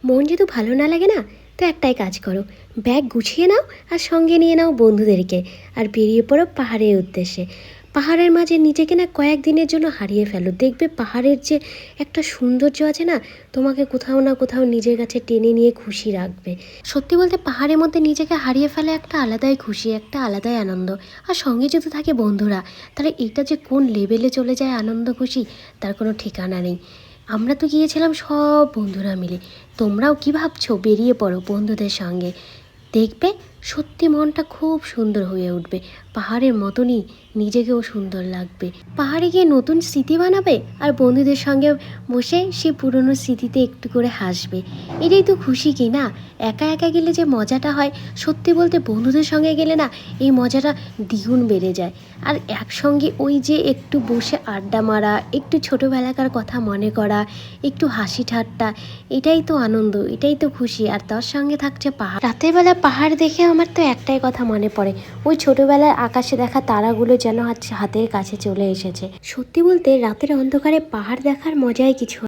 মন যেহেতু ভালো না লাগে না, তো একটাই কাজ করো, ব্যাগ গুছিয়ে নাও আর সঙ্গে নিয়ে নাও বন্ধুদেরকে, আর বেরিয়ে পড়ো পাহাড়ের উদ্দেশ্যে। পাহাড়ের মাঝে নিজেকে না কয়েকদিনের জন্য হারিয়ে ফেলো, দেখবে পাহাড়ের যে একটা সৌন্দর্য আছে না, তোমাকে কোথাও না কোথাও নিজের কাছে টেনে নিয়ে খুশি রাখবে। সত্যি বলতে পাহাড়ের মধ্যে নিজেকে হারিয়ে ফেলে একটা আলাদাই খুশি, একটা আলাদাই আনন্দ। আর সঙ্গে যদি থাকে বন্ধুরা, তাহলে এটা যে কোন লেভেলে চলে যায় আনন্দ খুশি, তার কোনো ঠিকানা নেই। আমরা তো গিয়েছিলাম সব বন্ধুরা মিলে। তোমরাও কি ভাবছো, বেরিয়ে পড়ো বন্ধুদের সঙ্গে, দেখবে সত্যি মনটা খুব সুন্দর হয়ে উঠবে, পাহাড়ের মতনই নিজেকেও সুন্দর লাগবে। পাহাড়ে গিয়ে নতুন স্মৃতি বানাবে আর বন্ধুদের সঙ্গে বসে সে পুরনো স্মৃতিতে একটু করে হাসবে। এটাই তো খুশি, কি না? একা একা গেলে যে মজাটা হয়, সত্যি বলতে বন্ধুদের সঙ্গে গেলে না এই মজাটা দ্বিগুণ বেড়ে যায়। আর একসঙ্গে ওই যে একটু বসে আড্ডা মারা, একটু ছোটোবেলাকার কথা মনে করা, একটু হাসি ঠাট্টা, এটাই তো আনন্দ, এটাই তো খুশি। আর তার সঙ্গে থাকছে পাহাড়। রাতের বেলা পাহাড় দেখে আমার তো একটাই কথা মনে পড়ে, ওই ছোটোবেলার আকাশে দেখা তারাগুলো যেন হাতের কাছে চলে এসেছে। সত্যি বলতে রাতের অন্ধকারে পাহাড় দেখার মজাই কিছু।